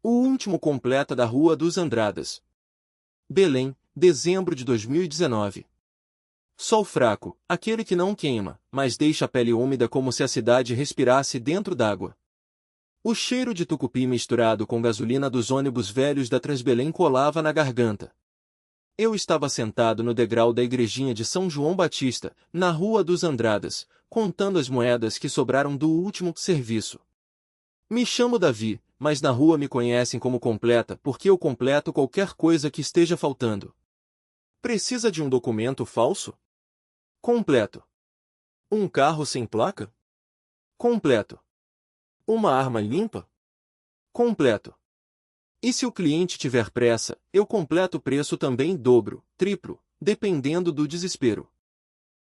O último completa da Rua dos Andradas. Belém, dezembro de 2019. Sol fraco, aquele que não queima, mas deixa a pele úmida como se a cidade respirasse dentro d'água. O cheiro de tucupi misturado com gasolina dos ônibus velhos da Transbelém colava na garganta. Eu estava sentado no degrau da igrejinha de São João Batista, na Rua dos Andradas, contando as moedas que sobraram do último serviço. Me chamo Davi, mas na rua me conhecem como Completa porque eu completo qualquer coisa que esteja faltando. Precisa de um documento falso? Completo. Um carro sem placa? Completo. Uma arma limpa? Completo. E se o cliente tiver pressa, eu completo o preço também dobro, triplo, dependendo do desespero.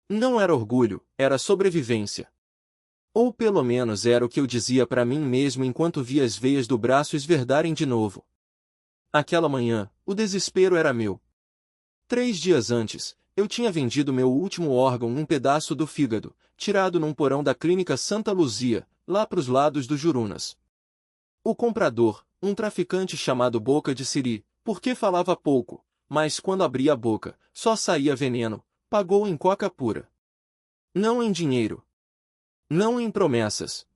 Não era orgulho, era sobrevivência. Ou pelo menos era o que eu dizia para mim mesmo enquanto via as veias do braço esverdarem de novo. Aquela manhã, o desespero era meu. 3 dias antes, eu tinha vendido meu último órgão, um pedaço do fígado, tirado num porão da clínica Santa Luzia, lá pros lados do Jurunas. O comprador, um traficante chamado Boca de Siri, porque falava pouco, mas quando abria a boca, só saía veneno, pagou em coca pura. Não em dinheiro. Não em promessas.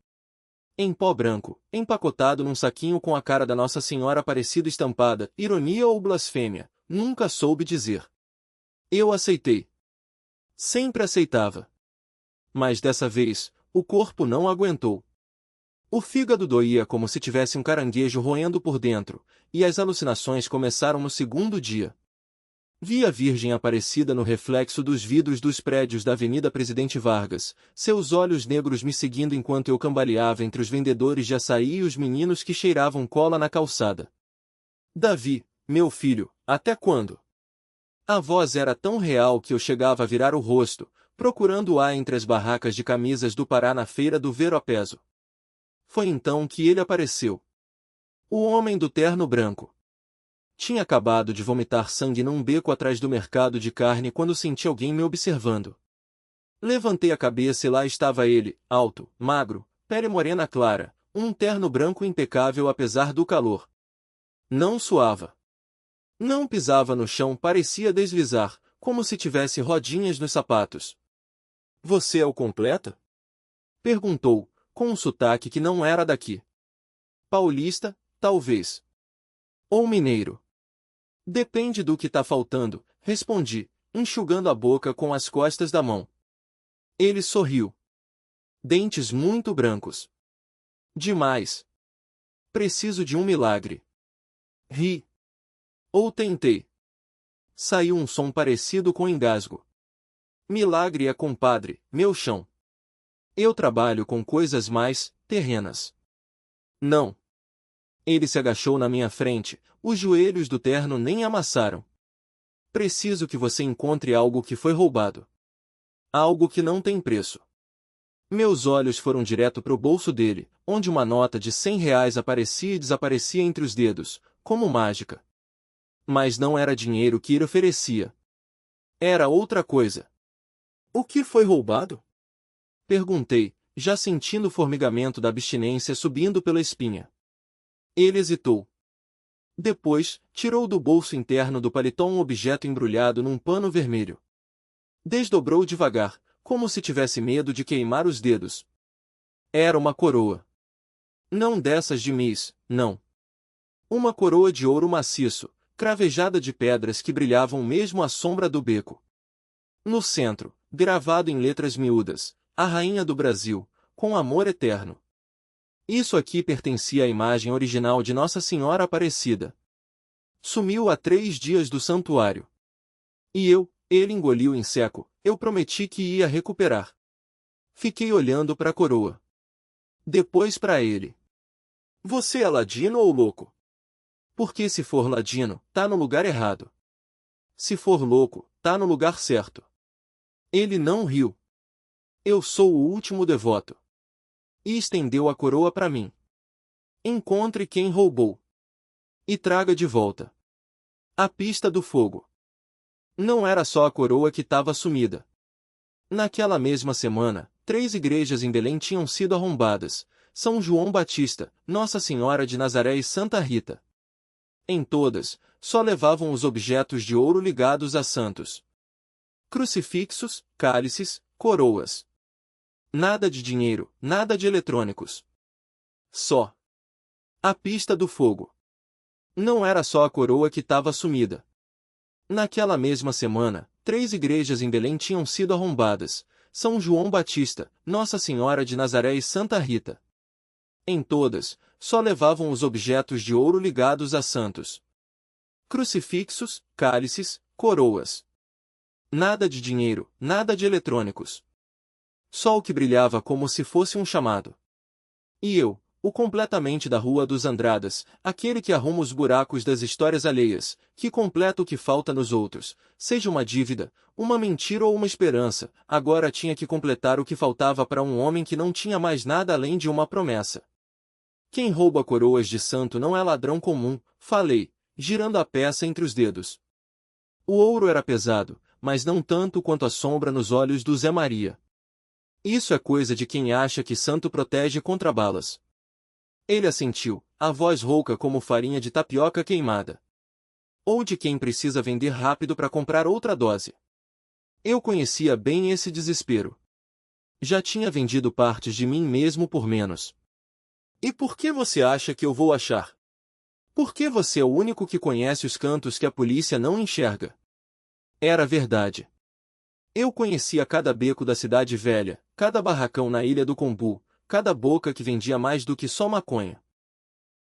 Em pó branco, empacotado num saquinho com a cara da Nossa Senhora Aparecida estampada, ironia ou blasfêmia, nunca soube dizer. Eu aceitei. Sempre aceitava. Mas dessa vez, o corpo não aguentou. O fígado doía como se tivesse um caranguejo roendo por dentro, e as alucinações começaram no segundo dia. Vi a Virgem Aparecida no reflexo dos vidros dos prédios da Avenida Presidente Vargas, seus olhos negros me seguindo enquanto eu cambaleava entre os vendedores de açaí e os meninos que cheiravam cola na calçada. Davi, meu filho, até quando? A voz era tão real que eu chegava a virar o rosto, procurando-a entre as barracas de camisas do Pará na feira do Ver-a-Peso. Foi então que ele apareceu. O homem do terno branco. Tinha acabado de vomitar sangue num beco atrás do mercado de carne quando senti alguém me observando. Levantei a cabeça e lá estava ele, alto, magro, pele morena clara, um terno branco impecável apesar do calor. Não suava. Não pisava no chão, parecia deslizar, como se tivesse rodinhas nos sapatos. Você é o Completa? Perguntou, com um sotaque que não era daqui. Paulista, talvez. Ou mineiro. Depende do que tá faltando, respondi, enxugando a boca com as costas da mão. Ele sorriu. Dentes muito brancos. Demais. Preciso de um milagre. Ri. Ou tentei. Saiu um som parecido com engasgo. Milagre é, compadre, meu chão. Eu trabalho com coisas mais terrenas. Não. Ele se agachou na minha frente, os joelhos do terno nem amassaram. Preciso que você encontre algo que foi roubado. Algo que não tem preço. Meus olhos foram direto para o bolso dele, onde uma nota de R$ 100 aparecia e desaparecia entre os dedos, como mágica. Mas não era dinheiro que ele oferecia. Era outra coisa. O que foi roubado? Perguntei, já sentindo o formigamento da abstinência subindo pela espinha. Ele hesitou. Depois, tirou do bolso interno do paletó um objeto embrulhado num pano vermelho. Desdobrou devagar, como se tivesse medo de queimar os dedos. Era uma coroa. Não dessas de mis, não. Uma coroa de ouro maciço, cravejada de pedras que brilhavam mesmo à sombra do beco. No centro, gravado em letras miúdas, a Rainha do Brasil, com amor eterno. Isso aqui pertencia à imagem original de Nossa Senhora Aparecida. Sumiu há 3 dias do santuário. E ele engoliu em seco, eu prometi que ia recuperar. Fiquei olhando para a coroa. Depois para ele. Você é ladino ou louco? Porque se for ladino, tá no lugar errado. Se for louco, tá no lugar certo. Ele não riu. Eu sou o último devoto. E estendeu a coroa para mim. Encontre quem roubou. E traga de volta. A pista do fogo. Não era só a coroa que estava sumida. Naquela mesma semana, 3 igrejas em Belém tinham sido arrombadas, São João Batista, Nossa Senhora de Nazaré e Santa Rita. Em todas, só levavam os objetos de ouro ligados a santos. Crucifixos, cálices, coroas. Nada de dinheiro, nada de eletrônicos. Só a pista do fogo. Não era só a coroa que estava sumida. Naquela mesma semana, 3 igrejas em Belém tinham sido arrombadas: São João Batista, Nossa Senhora de Nazaré e Santa Rita. Em todas, só levavam os objetos de ouro ligados a santos. Crucifixos, cálices, coroas. Nada de dinheiro, nada de eletrônicos. Só o que brilhava como se fosse um chamado. E eu, o completamente da Rua dos Andradas, aquele que arruma os buracos das histórias alheias, que completa o que falta nos outros, seja uma dívida, uma mentira ou uma esperança, agora tinha que completar o que faltava para um homem que não tinha mais nada além de uma promessa. Quem rouba coroas de santo não é ladrão comum, falei, girando a peça entre os dedos. O ouro era pesado, mas não tanto quanto a sombra nos olhos do Zé Maria. Isso é coisa de quem acha que santo protege contra balas. Ele assentiu, a voz rouca como farinha de tapioca queimada. Ou de quem precisa vender rápido para comprar outra dose. Eu conhecia bem esse desespero. Já tinha vendido partes de mim mesmo por menos. E por que você acha que eu vou achar? Porque você é o único que conhece os cantos que a polícia não enxerga. Era verdade. Eu conhecia cada beco da cidade velha, cada barracão na Ilha do Combu, cada boca que vendia mais do que só maconha.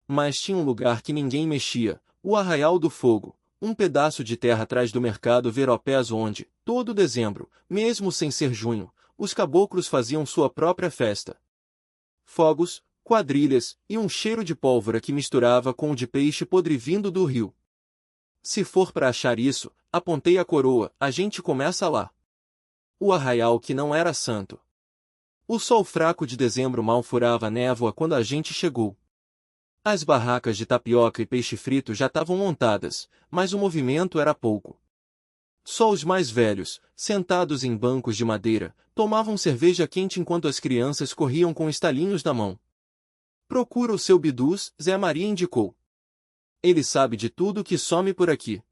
Mas tinha um lugar que ninguém mexia, o Arraial do Fogo, um pedaço de terra atrás do mercado Veropés onde, todo dezembro, mesmo sem ser junho, os caboclos faziam sua própria festa. Fogos, quadrilhas e um cheiro de pólvora que misturava com o de peixe podre vindo do rio. Se for para achar isso, apontei a coroa, a gente começa lá. O arraial que não era santo. O sol fraco de dezembro mal furava a névoa quando a gente chegou. As barracas de tapioca e peixe frito já estavam montadas, mas o movimento era pouco. Só os mais velhos, sentados em bancos de madeira, tomavam cerveja quente enquanto as crianças corriam com estalinhos na mão. Procura o seu bidus, Zé Maria indicou. Ele sabe de tudo que some por aqui.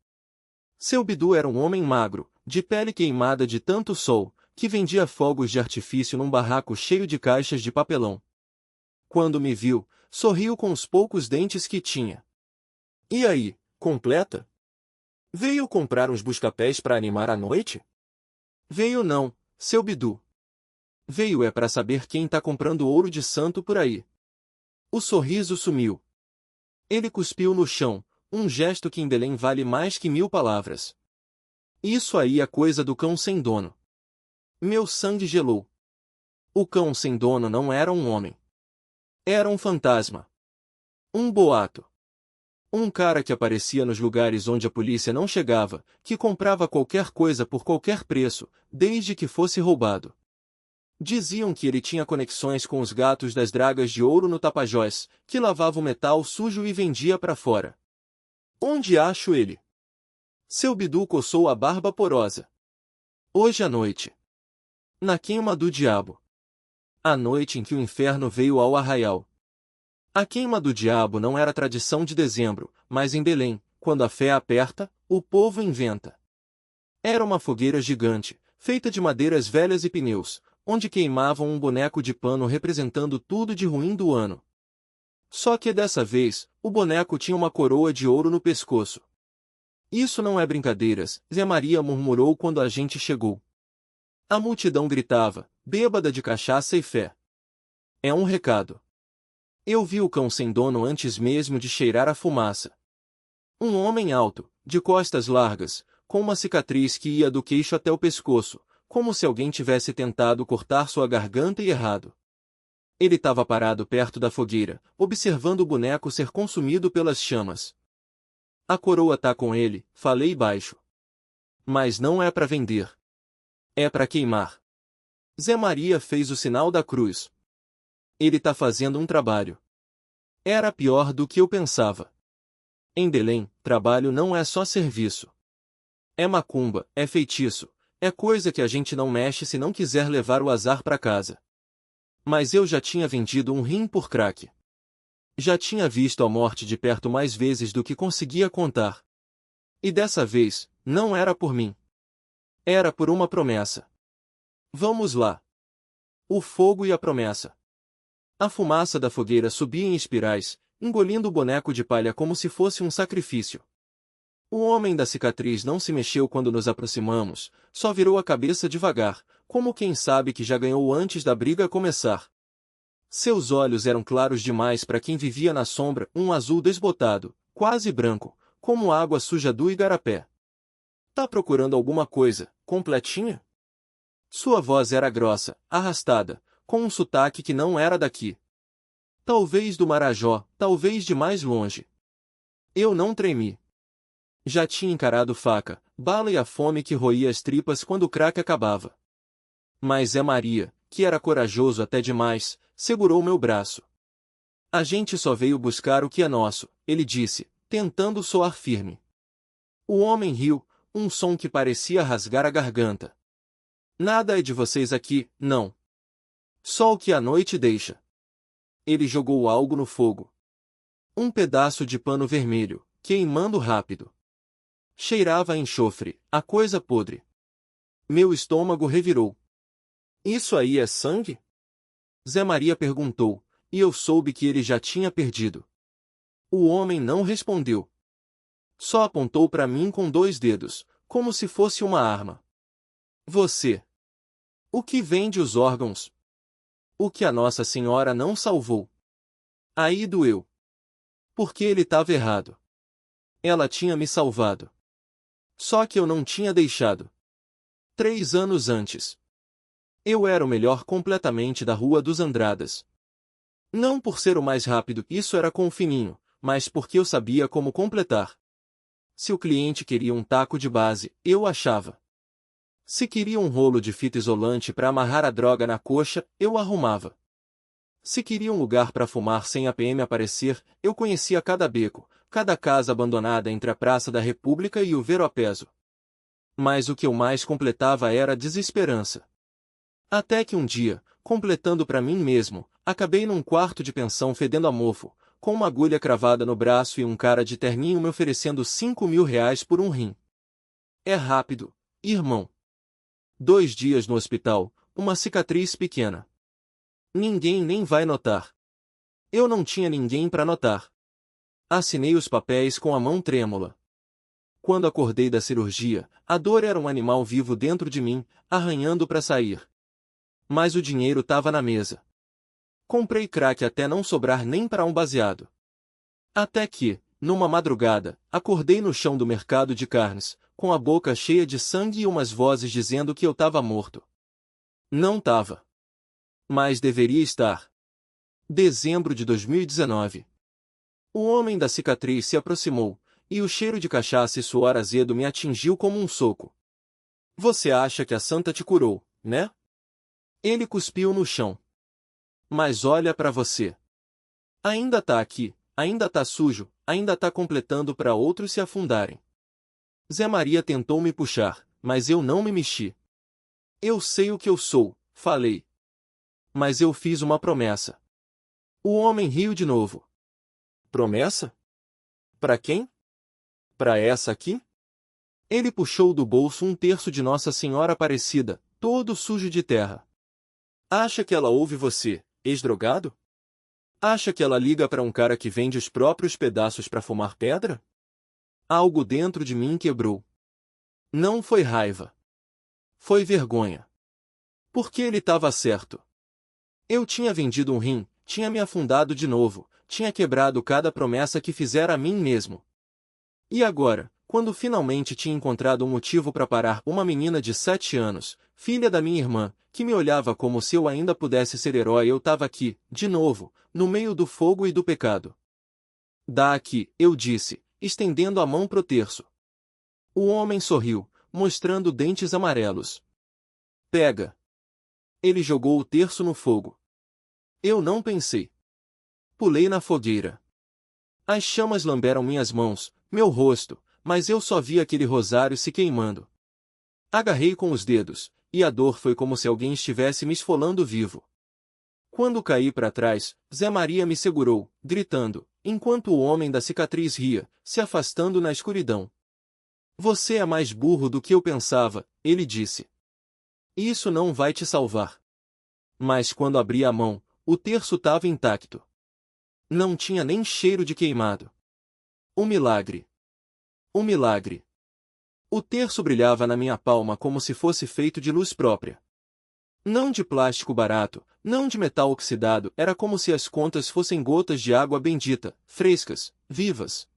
Seu bidu era um homem magro, de pele queimada de tanto sol, que vendia fogos de artifício num barraco cheio de caixas de papelão. Quando me viu, sorriu com os poucos dentes que tinha. E aí, completa? Veio comprar uns buscapés para animar a noite? Veio não, seu bidu. Veio é para saber quem tá comprando ouro de santo por aí. O sorriso sumiu. Ele cuspiu no chão, um gesto que em Belém vale mais que 1000 palavras. Isso aí é coisa do cão sem dono. Meu sangue gelou. O cão sem dono não era um homem. Era um fantasma. Um boato. Um cara que aparecia nos lugares onde a polícia não chegava, que comprava qualquer coisa por qualquer preço, desde que fosse roubado. Diziam que ele tinha conexões com os gatos das dragas de ouro no Tapajós, que lavava o metal sujo e vendia para fora. Onde acho ele? Seu bidu coçou a barba porosa. Hoje à noite. Na queima do diabo. A noite em que o inferno veio ao arraial. A queima do diabo não era tradição de dezembro, mas em Belém, quando a fé aperta, o povo inventa. Era uma fogueira gigante, feita de madeiras velhas e pneus, onde queimavam um boneco de pano representando tudo de ruim do ano. Só que dessa vez, o boneco tinha uma coroa de ouro no pescoço. Isso não é brincadeiras, Zé Maria murmurou quando a gente chegou. A multidão gritava, bêbada de cachaça e fé. É um recado. Eu vi o cão sem dono antes mesmo de cheirar a fumaça. Um homem alto, de costas largas, com uma cicatriz que ia do queixo até o pescoço, como se alguém tivesse tentado cortar sua garganta e errado. Ele estava parado perto da fogueira, observando o boneco ser consumido pelas chamas. A coroa tá com ele, falei baixo. Mas não é para vender. É para queimar. Zé Maria fez o sinal da cruz. Ele tá fazendo um trabalho. Era pior do que eu pensava. Em Belém, trabalho não é só serviço. É macumba, é feitiço, é coisa que a gente não mexe se não quiser levar o azar para casa. Mas eu já tinha vendido um rim por crack. Já tinha visto a morte de perto mais vezes do que conseguia contar. E dessa vez, não era por mim. Era por uma promessa. Vamos lá. O fogo e a promessa. A fumaça da fogueira subia em espirais, engolindo o boneco de palha como se fosse um sacrifício. O homem da cicatriz não se mexeu quando nos aproximamos, só virou a cabeça devagar, como quem sabe que já ganhou antes da briga começar. Seus olhos eram claros demais para quem vivia na sombra, um azul desbotado, quase branco, como água suja do igarapé. Tá procurando alguma coisa, completinha? Sua voz era grossa, arrastada, com um sotaque que não era daqui. Talvez do Marajó, talvez de mais longe. Eu não tremi. Já tinha encarado faca, bala e a fome que roía as tripas quando o crack acabava. Mas Zé Maria, que era corajoso até demais, segurou meu braço. A gente só veio buscar o que é nosso, ele disse, tentando soar firme. O homem riu, um som que parecia rasgar a garganta. Nada é de vocês aqui, não. Só o que a noite deixa. Ele jogou algo no fogo. Um pedaço de pano vermelho, queimando rápido. Cheirava a enxofre, a coisa podre. Meu estômago revirou. Isso aí é sangue? Zé Maria perguntou, e eu soube que ele já tinha perdido. O homem não respondeu. Só apontou para mim com 2 dedos, como se fosse uma arma. Você. O que vende os órgãos? O que a Nossa Senhora não salvou. Aí doeu. Porque ele estava errado. Ela tinha me salvado. Só que eu não tinha deixado. 3 anos antes. Eu era o melhor completamente da Rua dos Andradas. Não por ser o mais rápido, isso era com o fininho, mas porque eu sabia como completar. Se o cliente queria um taco de base, eu achava. Se queria um rolo de fita isolante para amarrar a droga na coxa, eu arrumava. Se queria um lugar para fumar sem a PM aparecer, eu conhecia cada beco, cada casa abandonada entre a Praça da República e o Veropeso. Mas o que eu mais completava era a desesperança. Até que um dia, completando para mim mesmo, acabei num quarto de pensão fedendo a mofo, com uma agulha cravada no braço e um cara de terninho me oferecendo 5.000 reais por um rim. É rápido, irmão. 2 dias no hospital, uma cicatriz pequena. Ninguém nem vai notar. Eu não tinha ninguém para notar. Assinei os papéis com a mão trêmula. Quando acordei da cirurgia, a dor era um animal vivo dentro de mim, arranhando para sair. Mas o dinheiro estava na mesa. Comprei crack até não sobrar nem para um baseado. Até que, numa madrugada, acordei no chão do mercado de carnes, com a boca cheia de sangue e umas vozes dizendo que eu estava morto. Não estava. Mas deveria estar. Dezembro de 2019. O homem da cicatriz se aproximou, e o cheiro de cachaça e suor azedo me atingiu como um soco. Você acha que a santa te curou, né? Ele cuspiu no chão. Mas olha para você. Ainda tá aqui, ainda tá sujo, ainda tá completando para outros se afundarem. Zé Maria tentou me puxar, mas eu não me mexi. Eu sei o que eu sou, falei. Mas eu fiz uma promessa. O homem riu de novo. Promessa? Para quem? Para essa aqui? Ele puxou do bolso um terço de Nossa Senhora Aparecida, todo sujo de terra. Acha que ela ouve você, ex-drogado? Acha que ela liga para um cara que vende os próprios pedaços para fumar pedra? Algo dentro de mim quebrou. Não foi raiva. Foi vergonha. Porque ele estava certo. Eu tinha vendido um rim, tinha me afundado de novo, tinha quebrado cada promessa que fizera a mim mesmo. E agora, quando finalmente tinha encontrado um motivo para parar uma menina de 7 anos, filha da minha irmã, que me olhava como se eu ainda pudesse ser herói, eu estava aqui, de novo, no meio do fogo e do pecado. Dá aqui, eu disse, estendendo a mão pro terço. O homem sorriu, mostrando dentes amarelos. Pega. Ele jogou o terço no fogo. Eu não pensei. Pulei na fogueira. As chamas lamberam minhas mãos, meu rosto, mas eu só vi aquele rosário se queimando. Agarrei com os dedos, e a dor foi como se alguém estivesse me esfolando vivo. Quando caí para trás, Zé Maria me segurou, gritando, enquanto o homem da cicatriz ria, se afastando na escuridão. Você é mais burro do que eu pensava, ele disse. Isso não vai te salvar. Mas quando abri a mão, o terço estava intacto. Não tinha nem cheiro de queimado. Um milagre. Um milagre. O terço brilhava na minha palma como se fosse feito de luz própria. Não de plástico barato, não de metal oxidado, era como se as contas fossem gotas de água bendita, frescas, vivas.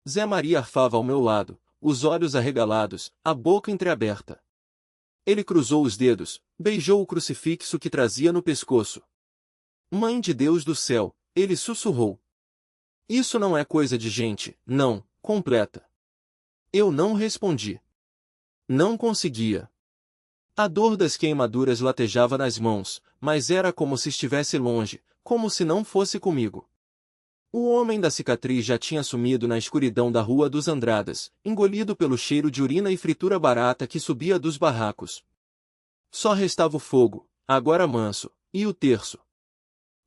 Zé Maria arfava ao meu lado, os olhos arregalados, a boca entreaberta. Ele cruzou os dedos, beijou o crucifixo que trazia no pescoço. Mãe de Deus do céu, ele sussurrou. Isso não é coisa de gente, não, completa. Eu não respondi. Não conseguia. A dor das queimaduras latejava nas mãos, mas era como se estivesse longe, como se não fosse comigo. O homem da cicatriz já tinha sumido na escuridão da Rua dos Andradas, engolido pelo cheiro de urina e fritura barata que subia dos barracos. Só restava o fogo, agora manso, e o terço.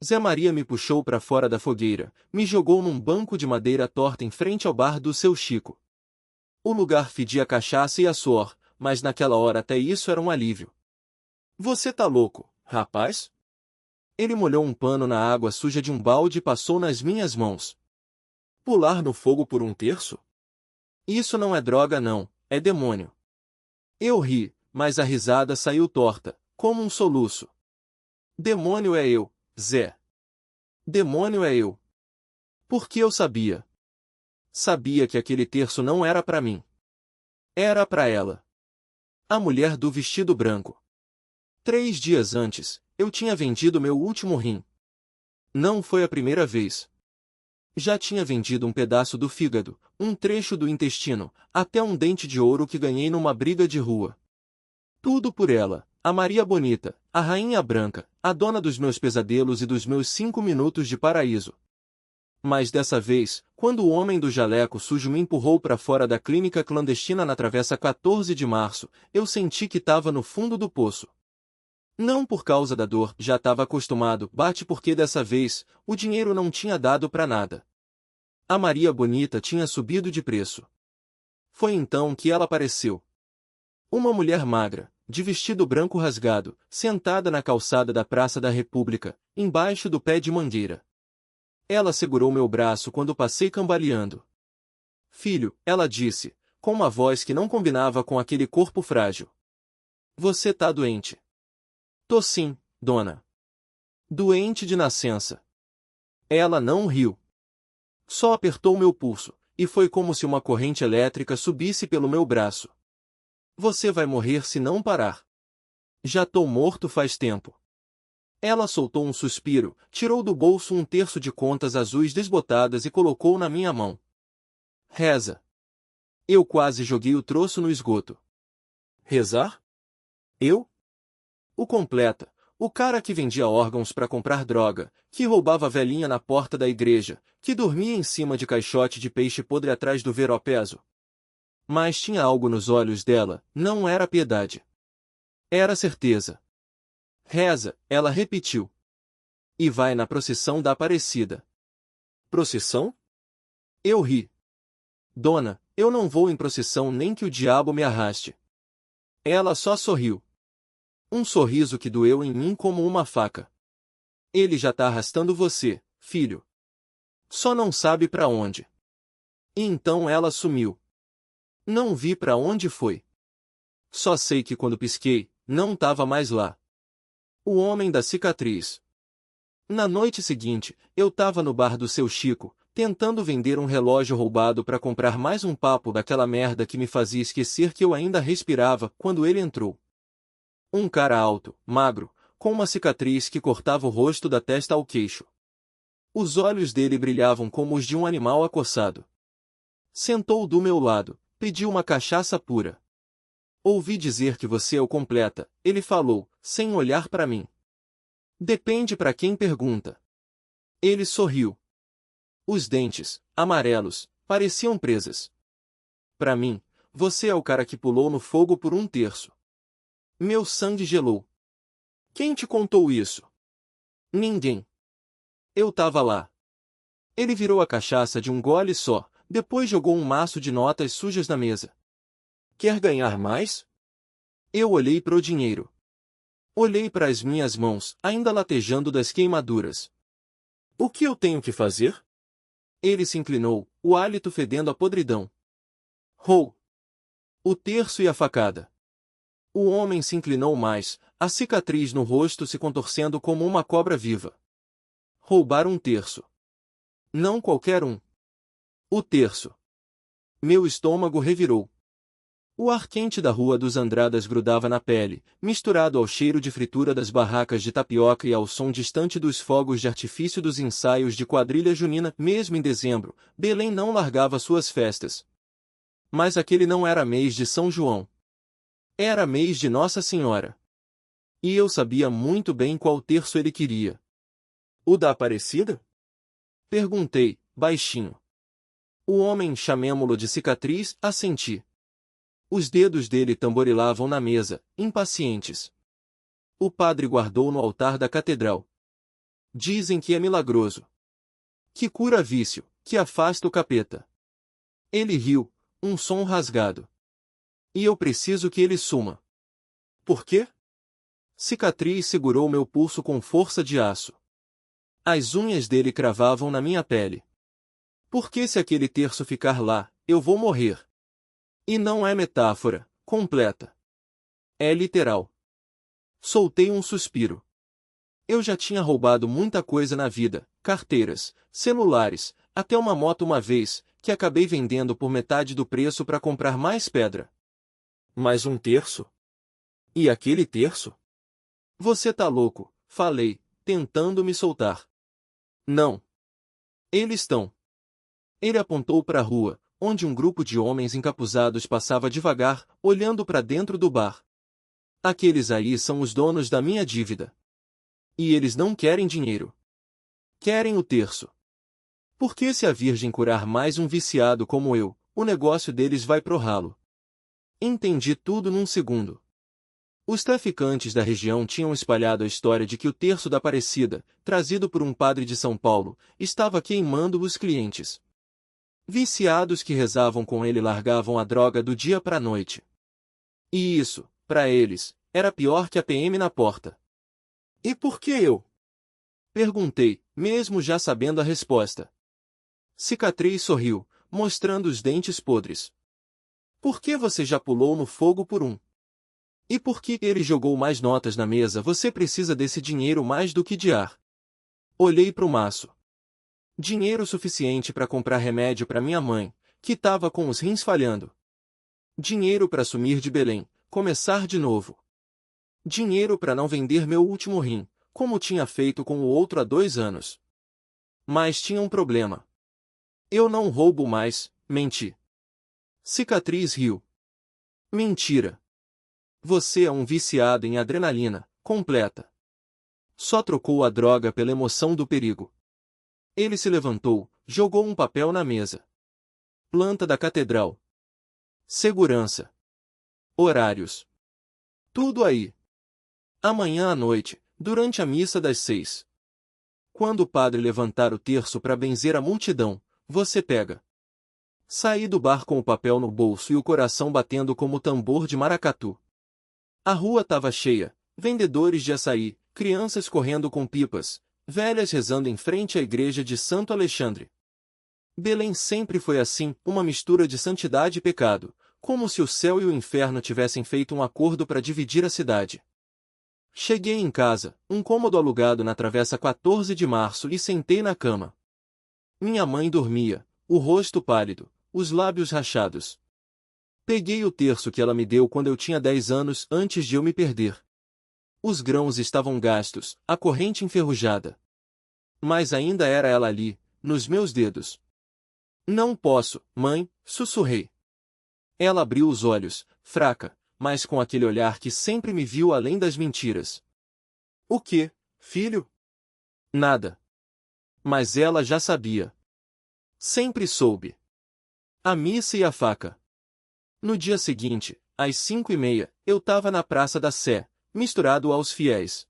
Zé Maria me puxou para fora da fogueira, me jogou num banco de madeira torta em frente ao bar do seu Chico. O lugar fedia cachaça e a suor, mas naquela hora até isso era um alívio. Você tá louco, rapaz? Ele molhou um pano na água suja de um balde e passou nas minhas mãos. Pular no fogo por um terço? Isso não é droga não, é demônio. Eu ri, mas a risada saiu torta, como um soluço. Demônio é eu, Zé. Demônio é eu. Porque eu sabia. Sabia que aquele terço não era para mim. Era para ela. A mulher do vestido branco. 3 dias antes, eu tinha vendido meu último rim. Não foi a primeira vez. Já tinha vendido um pedaço do fígado, um trecho do intestino, até um dente de ouro que ganhei numa briga de rua. Tudo por ela, a Maria Bonita, a rainha branca, a dona dos meus pesadelos e dos meus 5 minutos de paraíso. Mas dessa vez, quando o homem do jaleco sujo me empurrou para fora da clínica clandestina na Travessa 14 de Março, eu senti que estava no fundo do poço. Não por causa da dor, já estava acostumado, bate porque dessa vez, o dinheiro não tinha dado para nada. A Maria Bonita tinha subido de preço. Foi então que ela apareceu. Uma mulher magra, de vestido branco rasgado, sentada na calçada da Praça da República, embaixo do pé de mangueira. Ela segurou meu braço quando passei cambaleando. Filho, ela disse, com uma voz que não combinava com aquele corpo frágil. Você tá doente. Tô sim, dona. Doente de nascença. Ela não riu. Só apertou meu pulso, e foi como se uma corrente elétrica subisse pelo meu braço. Você vai morrer se não parar. Já tô morto faz tempo. Ela soltou um suspiro, tirou do bolso um terço de contas azuis desbotadas e colocou na minha mão. Reza. Eu quase joguei o troço no esgoto. Rezar? Eu? O completa, o cara que vendia órgãos para comprar droga, que roubava a velhinha na porta da igreja, que dormia em cima de caixote de peixe podre atrás do Veropeso. Mas tinha algo nos olhos dela, não era piedade. Era certeza. Reza, ela repetiu. E vai na procissão da Aparecida. Procissão? Eu ri. Dona, eu não vou em procissão nem que o diabo me arraste. Ela só sorriu. Um sorriso que doeu em mim como uma faca. Ele já tá arrastando você, filho. Só não sabe pra onde. E então ela sumiu. Não vi pra onde foi. Só sei que quando pisquei, não tava mais lá. O homem da cicatriz. Na noite seguinte, eu tava no bar do seu Chico, tentando vender um relógio roubado para comprar mais um papo daquela merda que me fazia esquecer que eu ainda respirava quando ele entrou. Um cara alto, magro, com uma cicatriz que cortava o rosto da testa ao queixo. Os olhos dele brilhavam como os de um animal acossado. Sentou do meu lado, pediu uma cachaça pura. Ouvi dizer que você é o completa, ele falou, sem olhar para mim. Depende para quem pergunta. Ele sorriu. Os dentes, amarelos, pareciam presas. Para mim, você é o cara que pulou no fogo por um terço. Meu sangue gelou. Quem te contou isso? Ninguém. Eu tava lá. Ele virou a cachaça de um gole só, depois jogou um maço de notas sujas na mesa. Quer ganhar mais? Eu olhei para o dinheiro. Olhei para as minhas mãos, ainda latejando das queimaduras. O que eu tenho que fazer? Ele se inclinou, o hálito fedendo a podridão. Rou! O terço e a facada. O homem se inclinou mais, a cicatriz no rosto se contorcendo como uma cobra viva. Roubar um terço. Não qualquer um. O terço. Meu estômago revirou. O ar quente da Rua dos Andradas grudava na pele, misturado ao cheiro de fritura das barracas de tapioca e ao som distante dos fogos de artifício dos ensaios de quadrilha junina. Mesmo em dezembro, Belém não largava suas festas. Mas aquele não era mês de São João. Era mês de Nossa Senhora. E eu sabia muito bem qual terço ele queria. O da Aparecida? Perguntei, baixinho. O homem, chamemo-lo de cicatriz, assenti. Os dedos dele tamborilavam na mesa, impacientes. O padre guardou no altar da catedral. Dizem que é milagroso. Que cura vício, que afasta o capeta. Ele riu, um som rasgado. E eu preciso que ele suma. Por quê? Cicatriz segurou meu pulso com força de aço. As unhas dele cravavam na minha pele. Porque se aquele terço ficar lá, eu vou morrer. E não é metáfora, completa. É literal. Soltei um suspiro. Eu já tinha roubado muita coisa na vida, carteiras, celulares, até uma moto uma vez, que acabei vendendo por metade do preço para comprar mais pedra. Mas um terço? E aquele terço? Você tá louco, falei, tentando me soltar. Não. Eles estão. Ele apontou para a rua, onde um grupo de homens encapuzados passava devagar, olhando para dentro do bar. Aqueles aí são os donos da minha dívida. E eles não querem dinheiro. Querem o terço. Porque se a Virgem curar mais um viciado como eu, o negócio deles vai pro ralo. Entendi tudo num segundo. Os traficantes da região tinham espalhado a história de que o terço da Aparecida, trazido por um padre de São Paulo, estava queimando os clientes. Viciados que rezavam com ele largavam a droga do dia para a noite. E isso, para eles, era pior que a PM na porta. E por que eu? Perguntei, mesmo já sabendo a resposta. Cicatriz sorriu, mostrando os dentes podres. Por que você já pulou no fogo por um? E por que ele jogou mais notas na mesa? Você precisa desse dinheiro mais do que de ar. Olhei para o maço. Dinheiro suficiente para comprar remédio para minha mãe, que estava com os rins falhando. Dinheiro para sumir de Belém, começar de novo. Dinheiro para não vender meu último rim, como tinha feito com o outro há 2 anos. Mas tinha um problema. Eu não roubo mais, menti. Cicatriz riu. Mentira. Você é um viciado em adrenalina, completa. Só trocou a droga pela emoção do perigo. Ele se levantou, jogou um papel na mesa. Planta da catedral. Segurança. Horários. Tudo aí. Amanhã à noite, durante a missa das 6. Quando o padre levantar o terço para benzer a multidão, você pega. Saí do bar com o papel no bolso e o coração batendo como tambor de maracatu. A rua estava cheia, vendedores de açaí, crianças correndo com pipas, velhas rezando em frente à igreja de Santo Alexandre. Belém sempre foi assim, uma mistura de santidade e pecado, como se o céu e o inferno tivessem feito um acordo para dividir a cidade. Cheguei em casa, um cômodo alugado na Travessa 14 de Março e sentei na cama. Minha mãe dormia, o rosto pálido, os lábios rachados. Peguei o terço que ela me deu quando eu tinha 10 anos antes de eu me perder. Os grãos estavam gastos, a corrente enferrujada. Mas ainda era ela ali, nos meus dedos. Não posso, mãe, sussurrei. Ela abriu os olhos, fraca, mas com aquele olhar que sempre me viu além das mentiras. O quê, filho? Nada. Mas ela já sabia. Sempre soube. A missa e a faca. No dia seguinte, às 5:30, eu estava na Praça da Sé, misturado aos fiéis.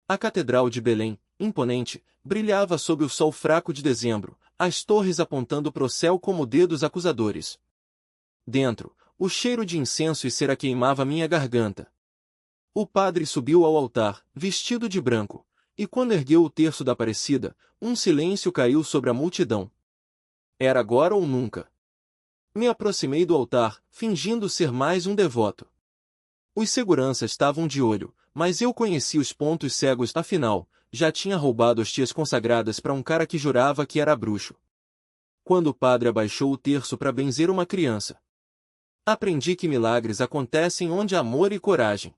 A Catedral de Belém, imponente, brilhava sob o sol fraco de dezembro, as torres apontando pro céu como dedos acusadores. Dentro, o cheiro de incenso e cera queimava minha garganta. O padre subiu ao altar, vestido de branco, e quando ergueu o terço da Aparecida, um silêncio caiu sobre a multidão. Era agora ou nunca. Me aproximei do altar, fingindo ser mais um devoto. Os seguranças estavam de olho, mas eu conhecia os pontos cegos, afinal, já tinha roubado hostias consagradas para um cara que jurava que era bruxo. Quando o padre abaixou o terço para benzer uma criança, aprendi que milagres acontecem onde há amor e coragem.